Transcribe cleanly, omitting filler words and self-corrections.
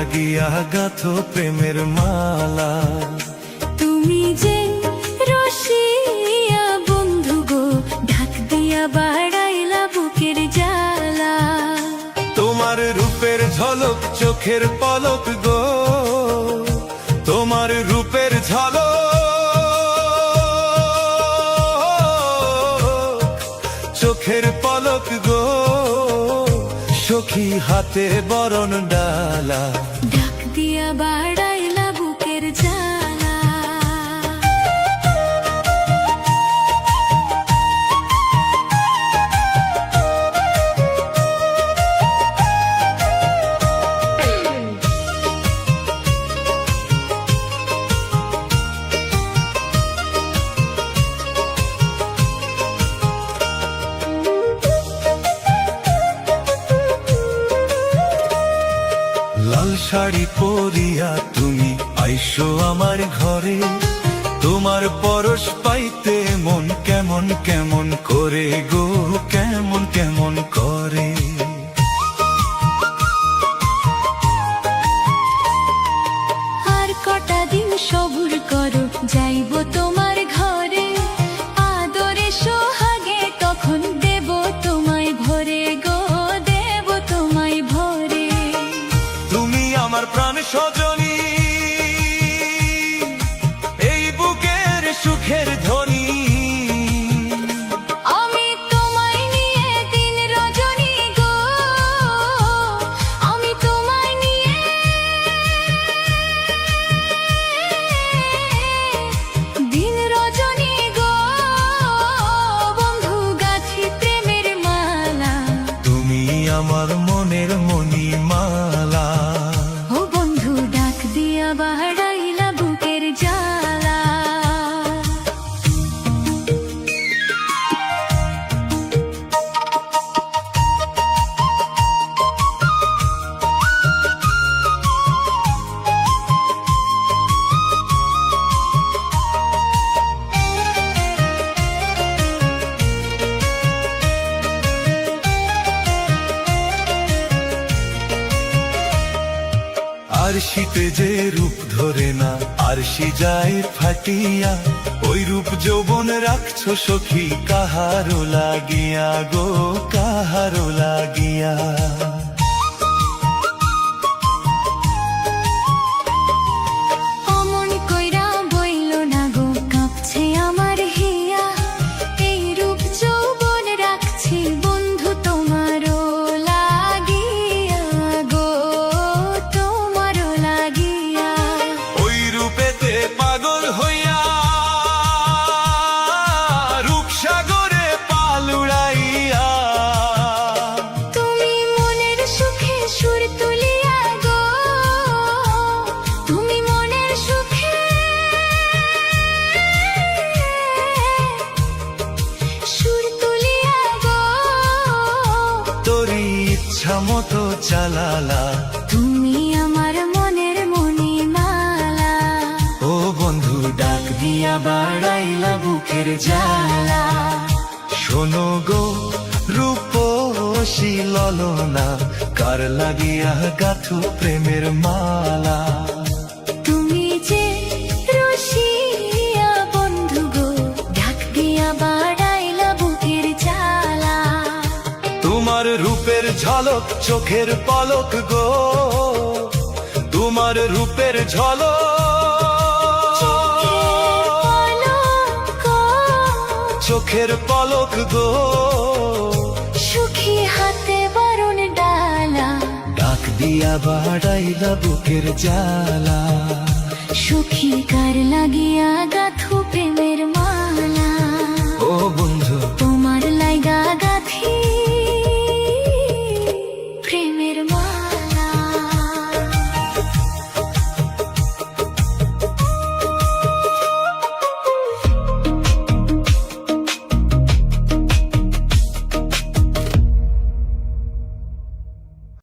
লাগিয়া গাথো প্রেমের মালা। তুমি যে রসিয়া বন্ধু গো, ঢাক দিয়া বাড়াইলা বুকের জ্বালা। তোমার রূপের ঝলক চোখের পলক গো, তোমার রূপের ঝলক চোখের পলক গো, সখী হাতে বরণ ডালা। ঢাক দিয়া বাড়াইলা বুকের জ্বালা। লাল শাড়ি পরিয়া তুমি আইসো আমার ঘরে, তোমার পরশ পাইতে মন কেমন কেমন করে গো, কেমন কেমন করে। আর কটা দিন সবুর করো, যাইব তোমার ঘরে। আদরে সোহাগে তখন দেব তোমায় ভরে গো, দেব তোমায় ভরে। তুমি আমার প্রাণ সজনী, এই বুকের সুখের ধ্বনি। আমি তোমায় নিয়ে দিন রজনী গো, আমি তোমায় নিয়ে দিন রজনী গো, বন্ধু গাছি প্রেমের মালা। তুমি আমার মনের মণিমালা। ও বন্ধু ডাক দিয়া বাড়াইলা বুকের জ্বালা। আরশিতে যে রূপ ধরে না, আরশি যায় ফাটিয়া। ওই রূপ যৌবন রাখছো সখী কাহারো লাগিয়া গো, কাহারো লাগিয়া। অমন কইরা বইল না গো, কাঁপছে আমার হিয়া। এই রূপ যৌবন রাখছি বন্ধু তোমারও লাগিয়া গো, তোমারও লাগিয়া। ওই রূপেতে পাগল হইয়া রূপসাগরে পাল উড়াইয়া। তুমি মনের সুখে সুর তুলিয়া গো, তুমি মনের সুখে সুর তুলিয়া গো, তোরই ইচ্ছা মতো চালালা। তুমি আমার মনের মণিমালা। ও বন্ধু ডাক দিয়া বাড়াইলা বুকের জ্বালা। শোনো গো রূপসী ললনা, কার লাগিয়া গাথো প্রেমের মালা। তুমি যে রসিয়া বন্ধু গো, ঢাক দিয়া বাড়াইলা বুকের জ্বালা। তোমার রূপের ঝলক চোখের পলক গো, তোমার রূপের ঝলক চোখের পলক গো, সুখী হাতে বরণ ডালা। ডাক দিয়া বাড়াইলা বুকের জ্বালা। সুখী কার লাগিয়া গাথু প্রেমের মালা। ও